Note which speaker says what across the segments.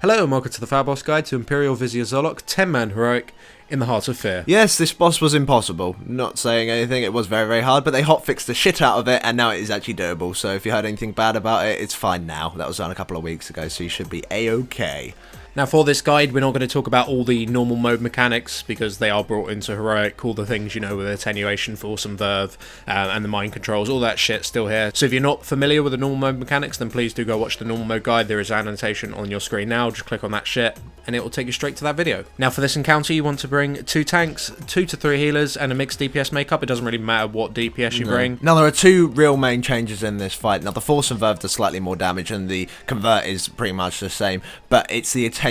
Speaker 1: Hello and welcome to the FATBOSS Guide to Imperial Vizier Zor'lok, 10-man heroic in the Heart of Fear.
Speaker 2: Yes, this boss was impossible. Not saying anything, it was very, very hard, but they hotfixed the shit out of it, and now it is actually doable. So if you heard anything bad about it, it's fine now. That was done a couple of weeks ago, so you should be A-okay.
Speaker 1: Now for this guide, we're not going to talk about all the normal mode mechanics, because they are brought into heroic, all the things you know with attenuation, force and verve, and the mind controls, all that shit still here. So if you're not familiar with the normal mode mechanics, then please do go watch the normal mode guide. There is an annotation on your screen now, just click on that shit, and it will take you straight to that video. Now for this encounter, you want to bring 2 tanks, 2 to 3 healers, and a mixed DPS makeup. It doesn't really matter what DPS you bring.
Speaker 2: Now there are 2 real main changes in this fight. Now the force and verve does slightly more damage, and the convert is pretty much the same, but it's the attenuation.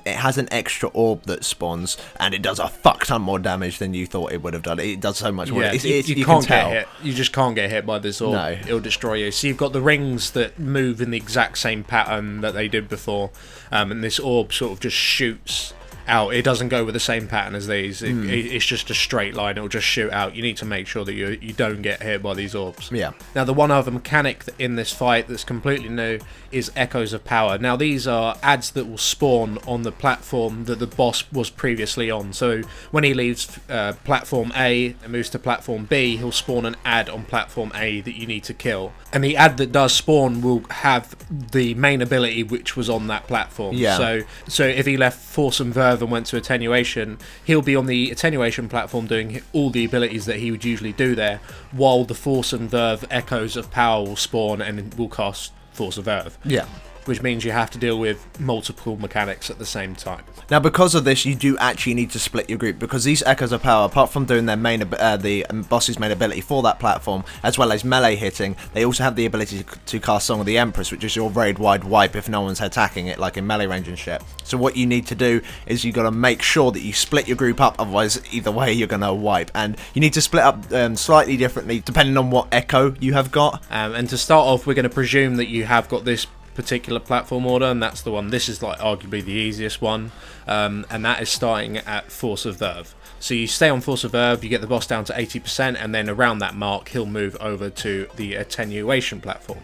Speaker 2: It has an extra orb that spawns, and it does a fuck ton more damage than you thought it would have done. It does so much more.
Speaker 1: Yeah, you can't get hit. You just can't get hit by this orb. No. It'll destroy you. So you've got the rings that move in the exact same pattern that they did before, and this orb sort of just shoots out. It doesn't go with the same pattern as these. It's just a straight line. It'll just shoot out. You need to make sure that you don't get hit by these orbs.
Speaker 2: Yeah.
Speaker 1: Now the one other mechanic in this fight that's completely new is Echoes of Power. Now these are adds that will spawn on the platform that the boss was previously on. So when he leaves platform A and moves to platform B, he'll spawn an ad on platform A that you need to kill. And the ad that does spawn will have the main ability which was on that platform.
Speaker 2: Yeah.
Speaker 1: So if he left Force and Verve and went to attenuation, he'll be on the attenuation platform doing all the abilities that he would usually do there, while the Force and Verve Echoes of Power will spawn and will cost Force and Verve.
Speaker 2: Yeah.
Speaker 1: Which means you have to deal with multiple mechanics at the same time.
Speaker 2: Now, because of this, you do actually need to split your group, because these Echoes of Power, apart from doing their main, the boss's main ability for that platform, as well as melee hitting, they also have the ability to cast Song of the Empress, which is your raid-wide wipe if no one's attacking it, like in melee range and shit. So what you need to do is you got to make sure that you split your group up, otherwise either way you're going to wipe. And you need to split up slightly differently, depending on what Echo you have got.
Speaker 1: And to start off, we're going to presume that you have got this particular platform order, and that's the one. This is like arguably the easiest one, and that is starting at Force of Verve. So you stay on Force of Verve, you get the boss down to 80%, and then around that mark he'll move over to the attenuation platform.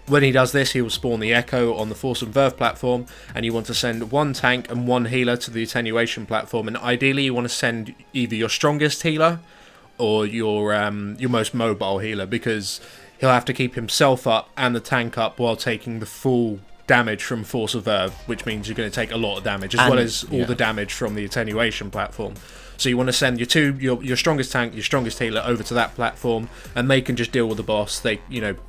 Speaker 1: When he does this, he will spawn the Echo on the Force and Verve platform, and you want to send 1 tank and 1 healer to the attenuation platform, and ideally you want to send either your strongest healer or your most mobile healer, because he'll have to keep himself up and the tank up while taking the full damage from Force of Verve, which means you're going to take a lot of damage, as well as all the damage from the attenuation platform. So you want to send your strongest tank, your strongest healer over to that platform, and they can just deal with the boss. They,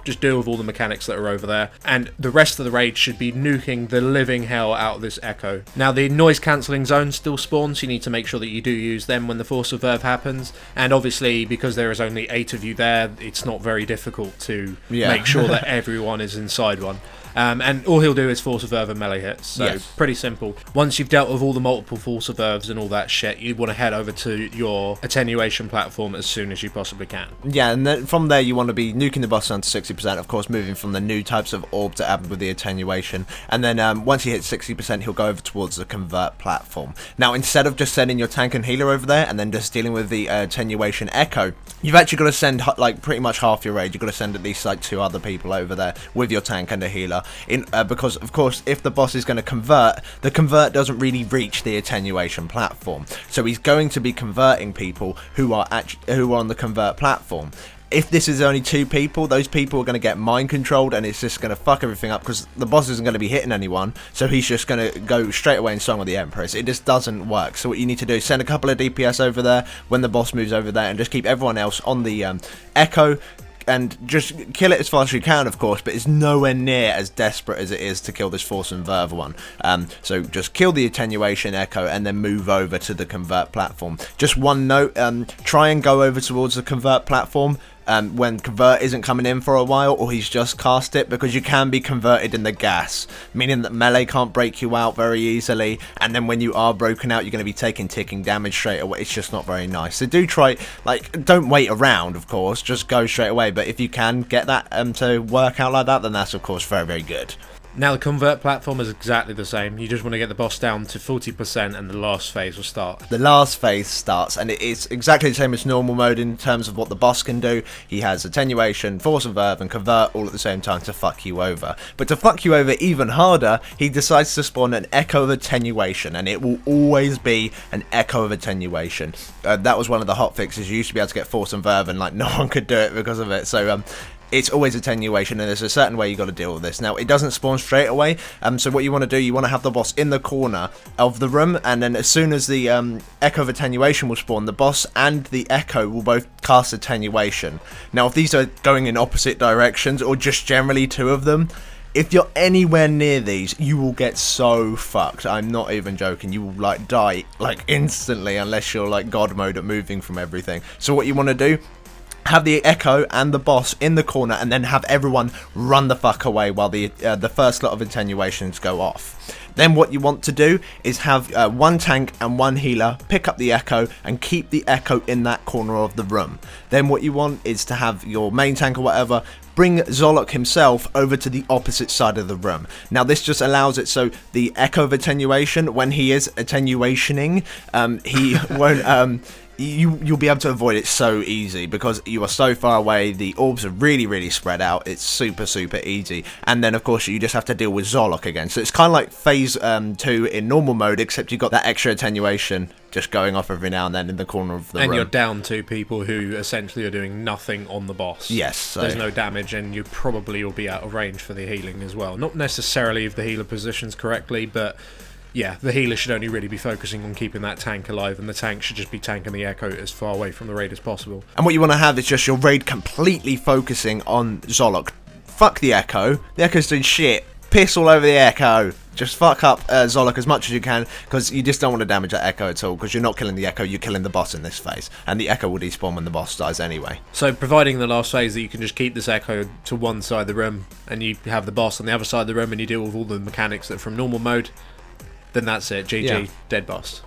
Speaker 1: just deal with all the mechanics that are over there. And the rest of the raid should be nuking the living hell out of this Echo. Now the noise cancelling zones still spawn, so you need to make sure that you do use them when the Force of Verve happens. And obviously, because there is only 8 of you there, it's not very difficult to make sure that everyone is inside one. And all he'll do is Force of Verve and melee hits, so pretty simple. Once you've dealt with all the multiple Force of Verves and all that shit, you want to head over to your attenuation platform as soon as you possibly can.
Speaker 2: Yeah, and then from there you want to be nuking the boss down to 60%, of course moving from the new types of orbs that happen with the attenuation, and then once he hits 60% he'll go over towards the convert platform. Now instead of just sending your tank and healer over there and then just dealing with the attenuation Echo, you've actually got to send like pretty much half your raid. You've got to send at least like 2 other people over there with your tank and a healer. Because of course if the boss is going to convert, the convert doesn't really reach the attenuation platform, so he's going to be converting people who are on the convert platform. If this is only 2 people, those people are going to get mind controlled, and it's just going to fuck everything up, because the boss isn't going to be hitting anyone, so he's just going to go straight away in Song of the Empress. It just doesn't work. So what you need to do is send a couple of DPS over there when the boss moves over there, and just keep everyone else on the Echo, and just kill it as fast as you can, of course, but it's nowhere near as desperate as it is to kill this Force and Verve one. So just kill the attenuation Echo and then move over to the convert platform. Just one note, try and go over towards the convert platform when convert isn't coming in for a while, or he's just cast it, because you can be converted in the gas, meaning that melee can't break you out very easily, and then when you are broken out you're going to be taking ticking damage straight away. It's just not very nice. So do try, like, don't wait around, of course, just go straight away, but if you can get that to work out like that, then that's of course very, very good.
Speaker 1: Now the convert platform is exactly the same. You just want to get the boss down to 40% and the last phase will start.
Speaker 2: The last phase starts, and it is exactly the same as normal mode in terms of what the boss can do. He has attenuation, force of verve, and convert all at the same time to fuck you over. But to fuck you over even harder, he decides to spawn an echo of attenuation, and it will always be an echo of attenuation. That was one of the hot fixes. You used to be able to get force and verve, and like no one could do it because of it. So it's always attenuation, and there's a certain way you got to deal with this. Now, it doesn't spawn straight away, so what you want to do, you want to have the boss in the corner of the room, and then as soon as the echo of attenuation will spawn, the boss and the echo will both cast attenuation. Now, if these are going in opposite directions, or just generally two of them, if you're anywhere near these, you will get so fucked. I'm not even joking. You will like die like instantly unless you're like God mode at moving from everything. So what you want to do, have the echo and the boss in the corner, and then have everyone run the fuck away while the first lot of attenuations go off. Then what you want to do is have one tank and one healer pick up the echo and keep the echo in that corner of the room. Then what you want is to have your main tank or whatever bring Zor'lok himself over to the opposite side of the room. Now this just allows it so the echo of attenuation, when he is attenuationing, he won't you'll be able to avoid it so easy because you are so far away. The orbs are really spread out. It's super easy, and then of course you just have to deal with Zor'lok again. So it's kind of like phase 2 in normal mode, except you've got that extra attenuation just going off every now and then in the corner of the room.
Speaker 1: And you're down to people who essentially are doing nothing on the boss.
Speaker 2: Yes. So
Speaker 1: there's no damage, and you probably will be out of range for the healing as well. Not necessarily if the healer positions correctly, but yeah, the healer should only really be focusing on keeping that tank alive, and the tank should just be tanking the echo as far away from the raid as possible.
Speaker 2: And what you want to have is just your raid completely focusing on Zor'lok. Fuck the echo. The echo's doing shit. Piss all over the echo. Just fuck up Zor'lok as much as you can, because you just don't want to damage that echo at all, because you're not killing the echo, you're killing the boss in this phase, and the echo will despawn when the boss dies anyway.
Speaker 1: So providing the last phase that you can just keep this echo to one side of the room, and you have the boss on the other side of the room, and you deal with all the mechanics that are from normal mode, then that's it. GG,
Speaker 2: yeah.
Speaker 1: Dead boss.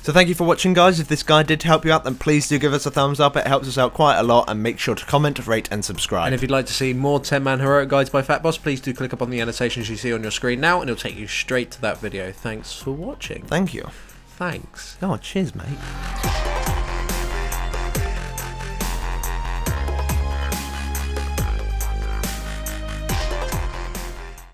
Speaker 2: So thank you for watching, guys. If this guide did help you out, then please do give us a thumbs up. It helps us out quite a lot, and make sure to comment, rate and subscribe.
Speaker 1: And if you'd like to see more 10-man heroic guides by FatBoss, please do click up on the annotations you see on your screen now, and it'll take you straight to that video. Thanks for watching.
Speaker 2: Thank you.
Speaker 1: Thanks.
Speaker 2: Oh, cheers, mate.